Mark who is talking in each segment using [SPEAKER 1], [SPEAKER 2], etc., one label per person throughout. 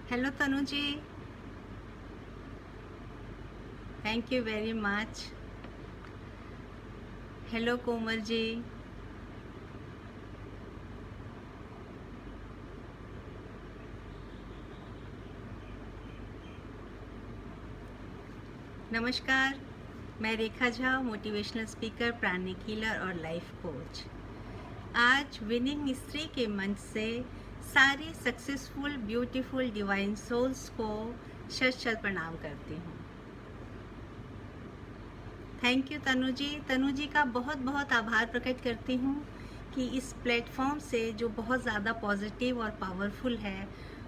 [SPEAKER 1] Hello Tanu ji, thank you very much. Hello Komal ji, नमस्कार। मैं Rekha Jha, motivational speaker, pranic healer और लाइफ कोच। आज विनिंग स्त्री के मंच से सारे सक्सेसफुल ब्यूटीफुल डिवाइन सोल्स को शत शत प्रणाम करती हूँ। थैंक यू तनु जी। तनु जी का बहुत बहुत आभार प्रकट करती हूँ कि इस प्लेटफॉर्म से जो बहुत ज़्यादा पॉजिटिव और पावरफुल है,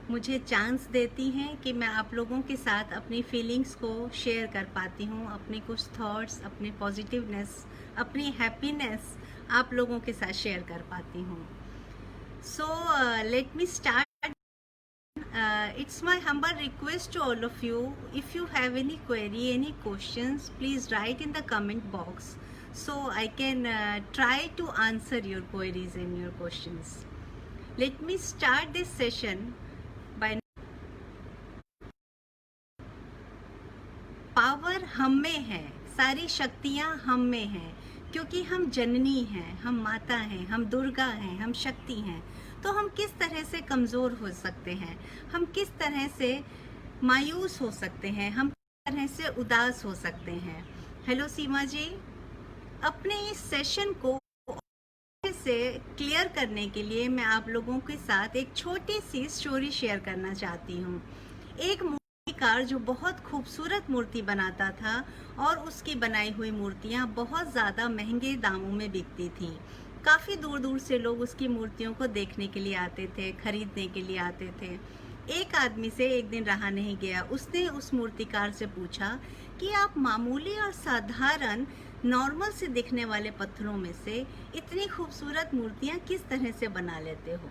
[SPEAKER 1] मुझे चांस देती हैं कि मैं आप लोगों के साथ अपनी फीलिंग्स को शेयर कर पाती हूँ, अपने कुछ थॉट्स, अपने पॉजिटिवनेस, अपनी हैप्पीनेस आप लोगों के साथ शेयर कर पाती हूँ। So let me start. It's my humble request to all of you. If you have any query, any questions, please write in the comment box so I can try to answer your queries and your questions. Let me start this session by power हम में है, सारी शक्तियाँ हम में हैं, क्योंकि हम जननी हैं, हम माता हैं, हम दुर्गा हैं, हम शक्ति हैं। तो हम किस तरह से कमज़ोर हो सकते हैं, हम किस तरह से मायूस हो सकते हैं, हम किस तरह से उदास हो सकते हैं। हेलो सीमा जी, अपने इस सेशन को अच्छे से क्लियर करने के लिए मैं आप लोगों के साथ एक छोटी सी स्टोरी शेयर करना चाहती हूँ। एक मूर्तिकार जो बहुत खूबसूरत मूर्ति बनाता था और उसकी बनाई हुई मूर्तियाँ बहुत ज़्यादा महंगे दामों में बिकती थीं। काफ़ी दूर दूर से लोग उसकी मूर्तियों को देखने के लिए आते थे, खरीदने के लिए आते थे। एक आदमी से एक दिन रहा नहीं गया, उसने उस मूर्तिकार से पूछा कि आप मामूली और साधारण नॉर्मल से दिखने वाले पत्थरों में से इतनी खूबसूरत मूर्तियाँ किस तरह से बना लेते हो।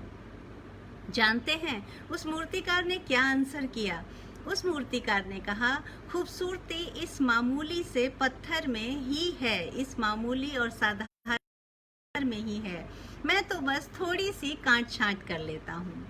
[SPEAKER 1] जानते हैं उस मूर्तिकार ने क्या आंसर किया? उस मूर्तिकार ने कहा, खूबसूरती इस मामूली से पत्थर में ही है, इस मामूली और साधारण में ही है, मैं तो बस थोड़ी सी काट छांट कर लेता हूँ।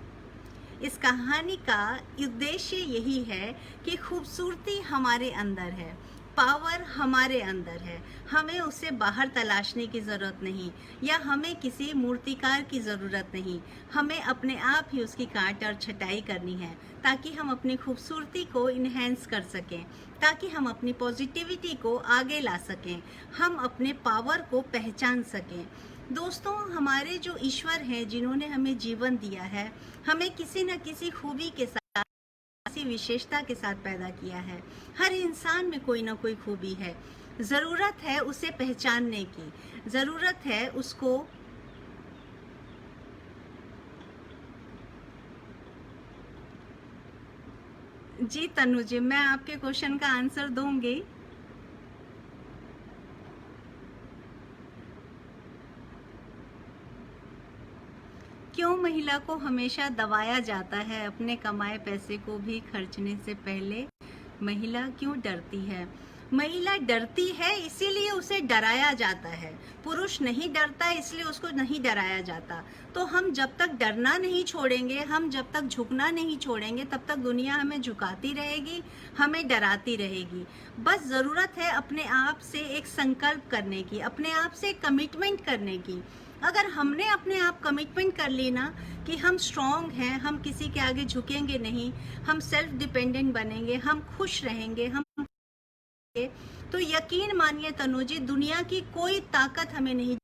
[SPEAKER 1] इस कहानी का उद्देश्य यही है कि खूबसूरती हमारे अंदर है, पावर हमारे अंदर है, हमें उसे बाहर तलाशने की ज़रूरत नहीं या हमें किसी मूर्तिकार की ज़रूरत नहीं, हमें अपने आप ही उसकी काट और छटाई करनी है ताकि हम अपनी खूबसूरती को इन्हेंस कर सकें, ताकि हम अपनी पॉजिटिविटी को आगे ला सकें, हम अपने पावर को पहचान सकें। दोस्तों, हमारे जो ईश्वर हैं जिन्होंने हमें जीवन दिया है, हमें किसी न किसी खूबी के साथ, किसी विशेषता के साथ पैदा किया है। हर इंसान में कोई ना कोई खूबी है, ज़रूरत है उसे पहचानने की, ज़रूरत है उसको जी तनु जी, मैं आपके क्वेश्चन का आंसर दूंगी। क्यों महिला को हमेशा दबाया जाता है अपने कमाए पैसे को भी खर्चने से पहले? महिला क्यों डरती है? महिला डरती है इसीलिए उसे डराया जाता है। पुरुष नहीं डरता इसलिए उसको नहीं डराया जाता। तो हम जब तक डरना नहीं छोड़ेंगे, हम जब तक झुकना नहीं छोड़ेंगे, तब तक दुनिया हमें झुकाती रहेगी, हमें डराती रहेगी। बस ज़रूरत है अपने आप से एक संकल्प करने की, अपने आप से एक कमिटमेंट करने की। अगर हमने अपने आप कमिटमेंट कर ली ना कि हम स्ट्रॉन्ग हैं, हम किसी के आगे झुकेंगे नहीं, हम सेल्फ डिपेंडेंट बनेंगे, हम खुश रहेंगे, हम तो यकीन मानिए तनु जी, दुनिया की कोई ताकत हमें नहीं,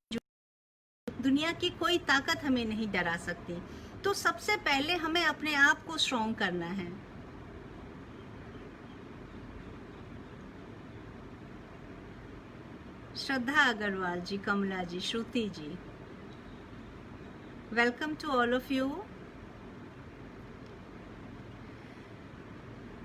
[SPEAKER 1] दुनिया की कोई ताकत हमें नहीं डरा सकती। तो सबसे पहले हमें अपने आप को स्ट्रॉन्ग करना है। Shraddha Agrawal ji, Kamala ji, Shruti ji, welcome to all of you.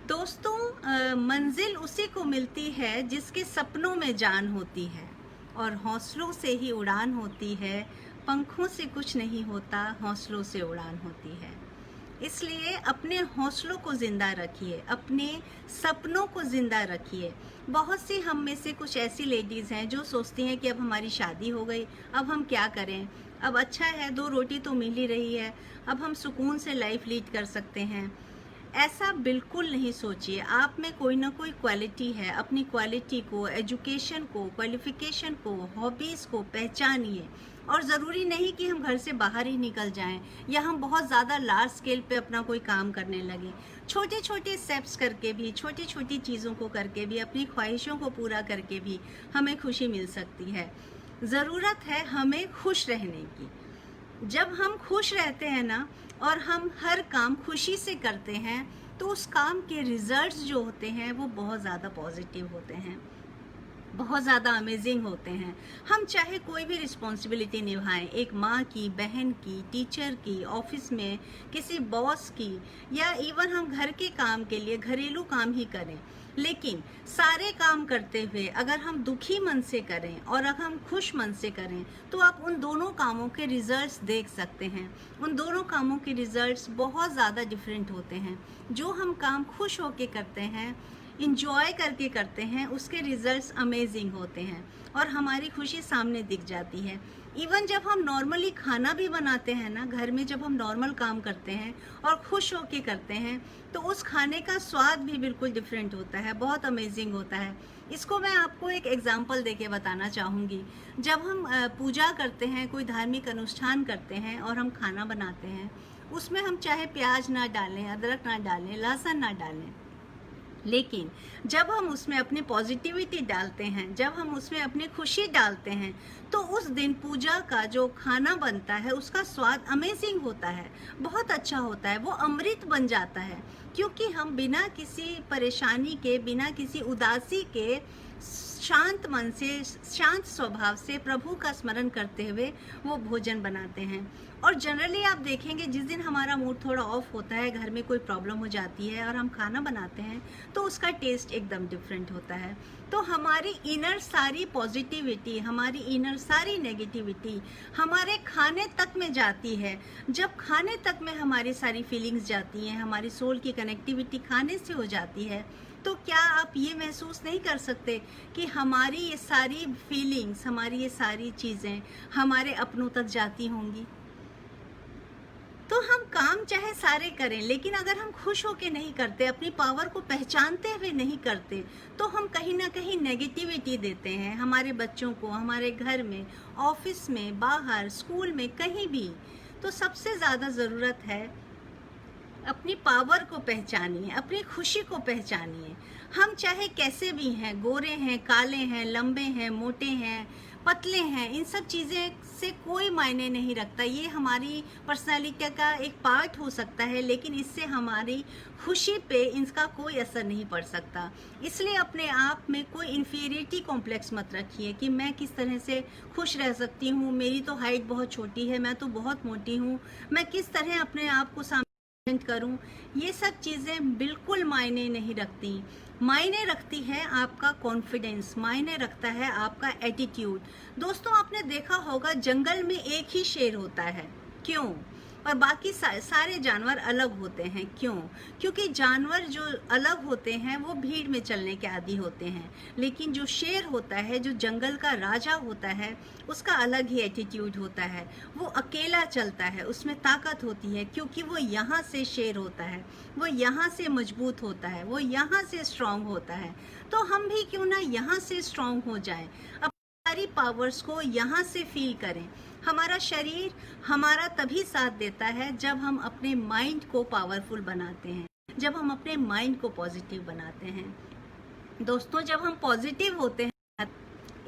[SPEAKER 1] दोस्तों, मंजिल उसी को मिलती है जिसके सपनों में जान होती है, और हौसलों से ही उड़ान होती है। पंखों से कुछ नहीं होता, हौसलों से उड़ान होती है। इसलिए अपने हौसलों को ज़िंदा रखिए, अपने सपनों को ज़िंदा रखिए। बहुत सी हम में से कुछ ऐसी लेडीज़ हैं जो सोचती हैं कि अब हमारी शादी हो गई, अब हम क्या करें, अब अच्छा है 2 रोटी तो मिल ही रही है, अब हम सुकून से लाइफ लीड कर सकते हैं। ऐसा बिल्कुल नहीं सोचिए। आप में कोई ना कोई क्वालिटी है, अपनी क्वालिटी को, एजुकेशन को, क्वालिफिकेशन को, हॉबीज़ को पहचानिए। और ज़रूरी नहीं कि हम घर से बाहर ही निकल जाएं या हम बहुत ज़्यादा लार्ज स्केल पे अपना कोई काम करने लगें। छोटे छोटे स्टेप्स करके भी, छोटी छोटी चीज़ों को करके भी, अपनी ख्वाहिशों को पूरा करके भी हमें खुशी मिल सकती है। ज़रूरत है हमें खुश रहने की। जब हम खुश रहते हैं ना, और हम हर काम खुशी से करते हैं, तो उस काम के रिजल्ट्स जो होते हैं वो बहुत ज़्यादा पॉजिटिव होते हैं, बहुत ज़्यादा अमेजिंग होते हैं। हम चाहे कोई भी रिस्पॉन्सिबिलिटी निभाएं, एक माँ की, बहन की, टीचर की, ऑफिस में किसी बॉस की, या इवन हम घर के काम के लिए घरेलू काम ही करें, लेकिन सारे काम करते हुए अगर हम दुखी मन से करें और अगर हम खुश मन से करें, तो आप उन दोनों कामों के रिजल्ट्स देख सकते हैं। उन दोनों कामों के रिजल्ट्स बहुत ज़्यादा डिफरेंट होते हैं। जो हम काम खुश होकर करते हैं, इंजॉय करके करते हैं, उसके रिजल्ट्स अमेजिंग होते हैं और हमारी खुशी सामने दिख जाती है। इवन जब हम नॉर्मली खाना भी बनाते हैं ना, घर में जब हम नॉर्मल काम करते हैं और खुश होके करते हैं, तो उस खाने का स्वाद भी बिल्कुल डिफरेंट होता है, बहुत अमेजिंग होता है। इसको मैं आपको एक एग्जांपल देके बताना चाहूँगी। जब हम पूजा करते हैं, कोई धार्मिक अनुष्ठान करते हैं और हम खाना बनाते हैं, उसमें हम चाहे प्याज ना डालें, अदरक ना डालें, लहसुन ना डालें, लेकिन जब हम उसमें अपनी पॉजिटिविटी डालते हैं, जब हम उसमें अपनी खुशी डालते हैं, तो उस दिन पूजा का जो खाना बनता है उसका स्वाद अमेजिंग होता है, बहुत अच्छा होता है, वो अमृत बन जाता है। क्योंकि हम बिना किसी परेशानी के, बिना किसी उदासी के, शांत मन से, शांत स्वभाव से प्रभु का स्मरण करते हुए वो भोजन बनाते हैं। और जनरली आप देखेंगे, जिस दिन हमारा मूड थोड़ा ऑफ होता है, घर में कोई प्रॉब्लम हो जाती है और हम खाना बनाते हैं, तो उसका टेस्ट एकदम डिफरेंट होता है। तो हमारी इनर सारी पॉजिटिविटी, हमारी इनर सारी नेगेटिविटी हमारे खाने तक में जाती है। जब खाने तक में हमारी सारी फीलिंग्स जाती हैं, हमारी सोल की कनेक्टिविटी खाने से हो जाती है, तो क्या आप ये महसूस नहीं कर सकते कि हमारी ये सारी फीलिंग्स, हमारी ये सारी चीज़ें हमारे अपनों तक जाती होंगी? तो हम काम चाहे सारे करें, लेकिन अगर हम खुश होके नहीं करते, अपनी पावर को पहचानते हुए नहीं करते, तो हम कहीं ना कहीं नेगेटिविटी देते हैं हमारे बच्चों को, हमारे घर में, ऑफिस में, बाहर, स्कूल में, कहीं भी। तो सबसे ज़्यादा ज़रूरत है अपनी पावर को पहचानिए, अपनी खुशी को पहचानिए। हम चाहे कैसे भी हैं, गोरे हैं, काले हैं, लंबे हैं, मोटे हैं, पतले हैं, इन सब चीज़ें से कोई मायने नहीं रखता। ये हमारी पर्सनालिटी का एक पार्ट हो सकता है, लेकिन इससे हमारी खुशी पे इनका कोई असर नहीं पड़ सकता। इसलिए अपने आप में कोई इन्फीरियरिटी कॉम्प्लेक्स मत रखिए कि मैं किस तरह से खुश रह सकती हूँ, मेरी तो हाइट बहुत छोटी है, मैं तो बहुत मोटी हूँ, मैं किस तरह अपने आप को करूं। ये सब चीज़ें बिल्कुल मायने नहीं रखती। मायने रखती है आपका कॉन्फिडेंस, मायने रखता है आपका एटीट्यूड। दोस्तों, आपने देखा होगा जंगल में एक ही शेर होता है, क्यों? और बाकी सारे जानवर अलग होते हैं, क्यों? क्योंकि जानवर जो अलग होते हैं वो भीड़ में चलने के आदी होते हैं, लेकिन जो शेर होता है, जो जंगल का राजा होता है, उसका अलग ही एटीट्यूड होता है। वो अकेला चलता है, उसमें ताकत होती है, क्योंकि वो यहाँ से शेर होता है, वो यहाँ से मजबूत होता है, वो यहाँ से स्ट्रांग होता है। तो हम भी क्यों ना यहाँ से स्ट्रांग हो जाएं, सारी पावर्स को यहाँ से फील करें। हमारा शरीर हमारा तभी साथ देता है जब हम अपने माइंड को पावरफुल बनाते हैं, जब हम अपने माइंड को पॉजिटिव बनाते हैं। दोस्तों, जब हम पॉजिटिव होते हैं,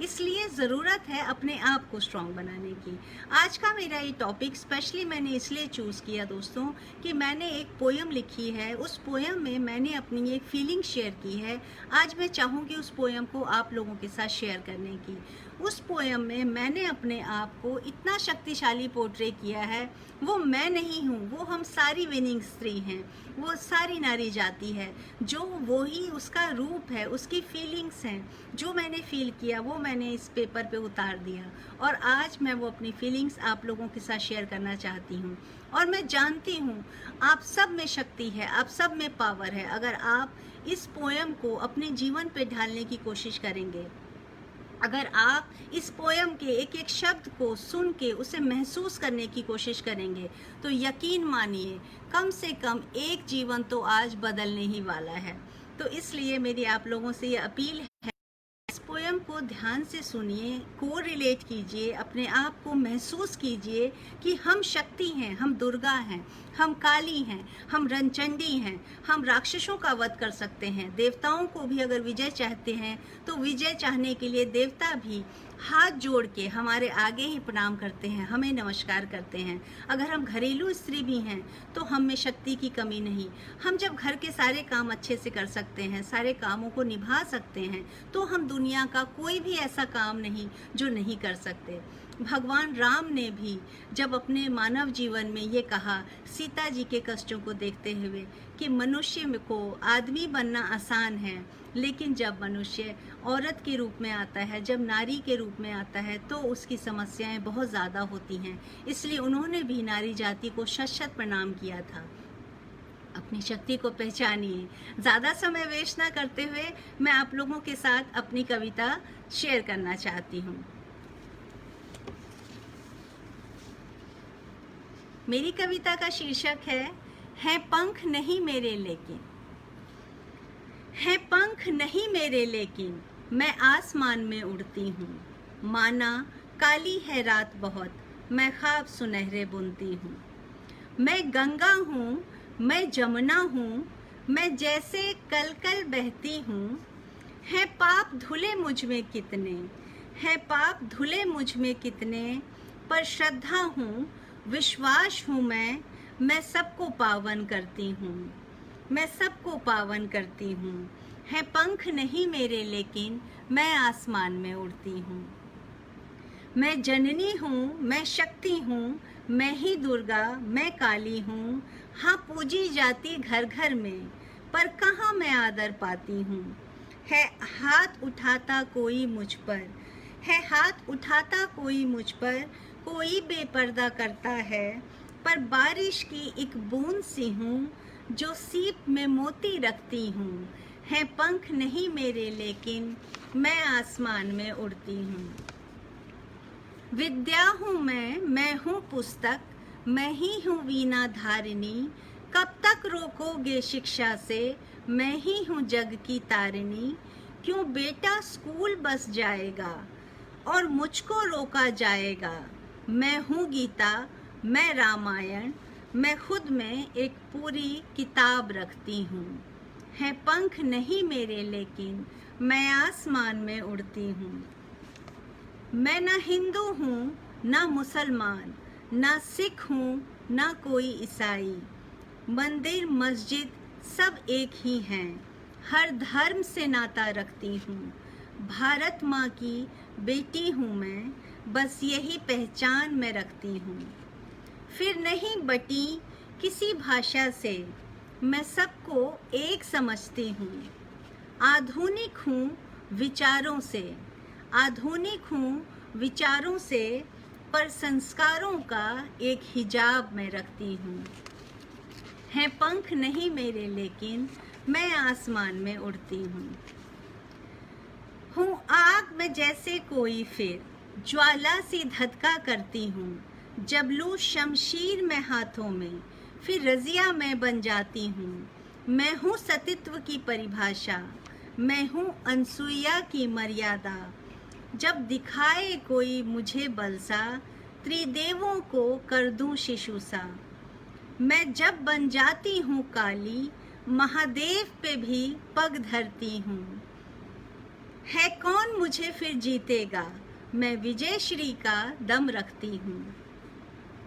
[SPEAKER 1] इसलिए ज़रूरत है अपने आप को स्ट्रॉन्ग बनाने की। आज का मेरा ये टॉपिक स्पेशली मैंने इसलिए चूज़ किया दोस्तों कि मैंने एक पोयम लिखी है, उस पोयम में मैंने अपनी एक फीलिंग शेयर की है। आज मैं चाहूँगी उस पोयम को आप लोगों के साथ शेयर करने की। उस पोयम में मैंने अपने आप को इतना शक्तिशाली पोर्ट्रे किया है। वो मैं नहीं हूँ, वो हम सारी विनिंग स्त्री हैं, वो सारी नारी जाति है, जो वो ही उसका रूप है, उसकी फीलिंग्स हैं। जो मैंने फील किया वो मैंने इस पेपर पे उतार दिया, और आज मैं वो अपनी फीलिंग्स आप लोगों के साथ शेयर करना चाहती हूँ। और मैं जानती हूँ आप सब में शक्ति है, आप सब में पावर है। अगर आप इस पोयम को अपने जीवन पे ढालने की कोशिश करेंगे, अगर आप इस पोयम के एक एक शब्द को सुन के उसे महसूस करने की कोशिश करेंगे तो यकीन मानिए कम से कम एक जीवन तो आज बदलने ही वाला है। तो इसलिए मेरी आप लोगों से ये अपील है, इस पोयम को ध्यान से सुनिए, को रिलेट कीजिए, अपने आप को महसूस कीजिए कि हम शक्ति हैं, हम दुर्गा हैं, हम काली हैं, हम रणचंडी हैं, हम राक्षसों का वध कर सकते हैं। देवताओं को भी अगर विजय चाहते हैं तो विजय चाहने के लिए देवता भी हाथ जोड़ के हमारे आगे ही प्रणाम करते हैं, हमें नमस्कार करते हैं। अगर हम घरेलू स्त्री भी हैं तो हम में शक्ति की कमी नहीं। हम जब घर के सारे काम अच्छे से कर सकते हैं, सारे कामों को निभा सकते हैं, तो हम दुनिया का कोई भी ऐसा काम नहीं जो नहीं कर सकते। भगवान राम ने भी जब अपने मानव जीवन में ये कहा सीता जी के कष्टों को देखते हुए कि मनुष्य को आदमी बनना आसान है, लेकिन जब मनुष्य औरत के रूप में आता है, जब नारी के रूप में आता है तो उसकी समस्याएं बहुत ज़्यादा होती हैं। इसलिए उन्होंने भी नारी जाति को शत शत प्रणाम किया था। अपनी शक्ति को पहचानिए। ज़्यादा समय वेस्ट ना करते हुए मैं आप लोगों के साथ अपनी कविता शेयर करना चाहती हूँ। मेरी कविता का शीर्षक है पंख नहीं मेरे लेकिन। है पंख नहीं मेरे लेकिन मैं आसमान में उड़ती हूँ। माना काली है रात बहुत, मैं ख्वाब सुनहरे बुनती हूँ। मैं गंगा हूँ, मैं जमुना हूँ, मैं जैसे कल कल बहती हूँ। है पाप धुले मुझ में कितने, है पाप धुले मुझ में कितने, पर श्रद्धा हूँ, विश्वास हूँ मैं सबको पावन करती हूँ, मैं सबको पावन करती हूँ। है पंख नहीं मेरे लेकिन मैं आसमान में उड़ती हूँ। मैं जननी हूँ, मैं शक्ति हूँ, मैं ही दुर्गा, मैं काली हूँ। हाँ पूजी जाती घर घर में, पर कहाँ मैं आदर पाती हूँ। है हाथ उठाता कोई मुझ पर, है हाथ उठाता कोई मुझ पर, कोई बेपर्दा करता है, पर बारिश की एक बूंद सी हूँ, जो सीप में मोती रखती हूँ। है पंख नहीं मेरे लेकिन मैं आसमान में उड़ती हूँ। विद्या हूँ मैं हूँ पुस्तक, मैं ही हूँ वीणा धारिणी। कब तक रोकोगे शिक्षा से, मैं ही हूँ जग की तारिणी। क्यों बेटा स्कूल बस जाएगा और मुझको रोका जाएगा। मैं हूँ गीता, मैं रामायण, मैं खुद में एक पूरी किताब रखती हूँ। है पंख नहीं मेरे लेकिन मैं आसमान में उड़ती हूँ। मैं ना हिंदू हूँ ना मुसलमान, ना सिख हूँ ना कोई ईसाई। मंदिर मस्जिद सब एक ही हैं, हर धर्म से नाता रखती हूँ। भारत माँ की बेटी हूँ मैं, बस यही पहचान मैं रखती हूँ। फिर नहीं बटी किसी भाषा से, मैं सबको एक समझती हूँ। आधुनिक हूँ विचारों से, आधुनिक हूँ विचारों से, पर संस्कारों का एक हिजाब मैं रखती हूँ। है पंख नहीं मेरे लेकिन मैं आसमान में उड़ती हूँ आग में जैसे कोई फिर, ज्वाला सी धधका करती हूँ। जब लूँ शमशीर में हाथों में, फिर रजिया में बन जाती हूँ। मैं हूँ सतीत्व की परिभाषा, मैं हूँ अनसुईया की मर्यादा। जब दिखाए कोई मुझे बलसा, त्रिदेवों को कर दूँ शिशु सा। मैं जब बन जाती हूँ काली, महादेव पे भी पग धरती हूँ। है कौन मुझे फिर जीतेगा, मैं विजय श्री का दम रखती हूँ।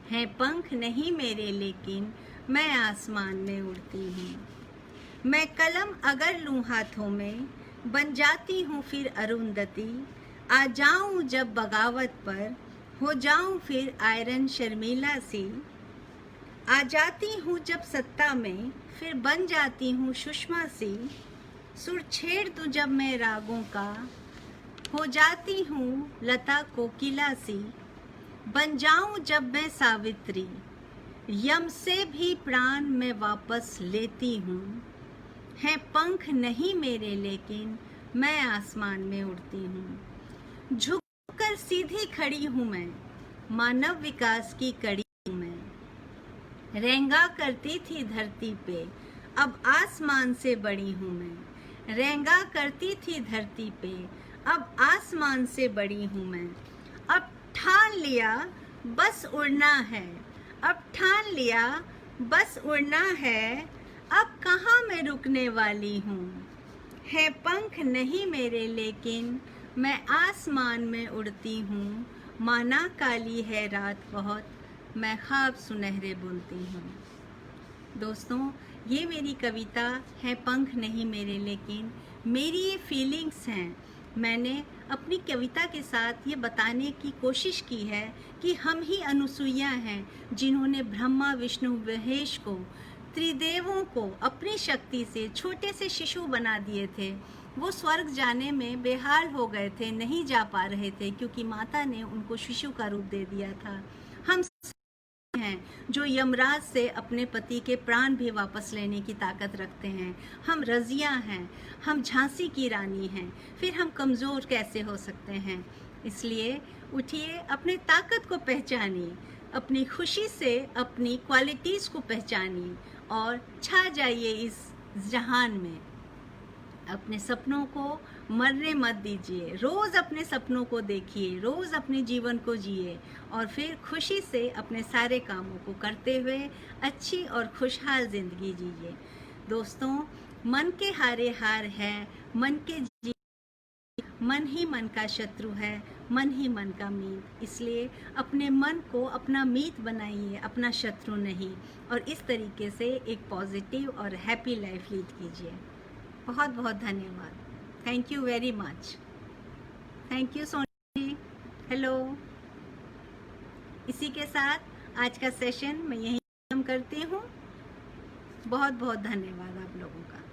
[SPEAKER 1] है पंख नहीं मेरे लेकिन मैं आसमान में उड़ती हूँ। मैं कलम अगर लूँ हाथों में, बन जाती हूँ फिर अरुंधति। आ जाऊँ जब बगावत पर, हो जाऊँ फिर आयरन शर्मीला सी। आ जाती हूँ जब सत्ता में, फिर बन जाती हूँ सुषमा सी। सुर छेड़ दूँ जब मैं रागों का, हो जाती हूँ लता कोकिला सी। बन जाऊँ जब मैं सावित्री, यम से भी प्राण मैं वापस लेती हूँ। है पंख नहीं मेरे लेकिन मैं आसमान में उड़ती हूँ। झुक कर सीधी खड़ी हूँ मैं, मानव विकास की कड़ी हूँ मैं। रेंगा करती थी धरती पे, अब आसमान से बड़ी हूँ मैं। रेंगा करती थी धरती पे, अब आसमान से बड़ी हूँ मैं। अब ठान लिया बस उड़ना है, अब ठान लिया बस उड़ना है। अब कहाँ मैं रुकने वाली हूँ। है पंख नहीं मेरे लेकिन मैं आसमान में उड़ती हूँ। माना काली है रात बहुत, मैं ख्वाब सुनहरे बुनती हूँ। दोस्तों, ये मेरी कविता है पंख नहीं मेरे लेकिन, मेरी ये फीलिंग्स हैं। मैंने अपनी कविता के साथ ये बताने की कोशिश की है कि हम ही अनुसुईया हैं जिन्होंने ब्रह्मा विष्णु महेश को, त्रिदेवों को अपनी शक्ति से छोटे से शिशु बना दिए थे। वो स्वर्ग जाने में बेहाल हो गए थे, नहीं जा पा रहे थे क्योंकि माता ने उनको शिशु का रूप दे दिया था। हम हैं जो यमराज से अपने पति के प्राण भी वापस लेने की ताकत रखते हैं। हम रज़िया हैं, हम झांसी की रानी हैं, फिर हम कमज़ोर कैसे हो सकते हैं। इसलिए उठिए, अपने ताकत को पहचानिए, अपनी खुशी से अपनी क्वालिटीज़ को पहचानिए और छा जाइए इस जहान में। अपने सपनों को मरने मत दीजिए, रोज़ अपने सपनों को देखिए, रोज़ अपने जीवन को जिए और फिर खुशी से अपने सारे कामों को करते हुए अच्छी और खुशहाल ज़िंदगी जिए। दोस्तों, मन के हारे हार है, मन ही मन का शत्रु है, मन ही मन का मीत। इसलिए अपने मन को अपना मीत बनाइए, अपना शत्रु नहीं, और इस तरीके से एक पॉजिटिव और हैप्पी लाइफ लीड कीजिए। बहुत बहुत धन्यवाद। Thank you very much. Thank you Soni ji. Hello. इसी के साथ आज का सेशन मैं यहीं खत्म करती हूँ। बहुत बहुत धन्यवाद आप लोगों का।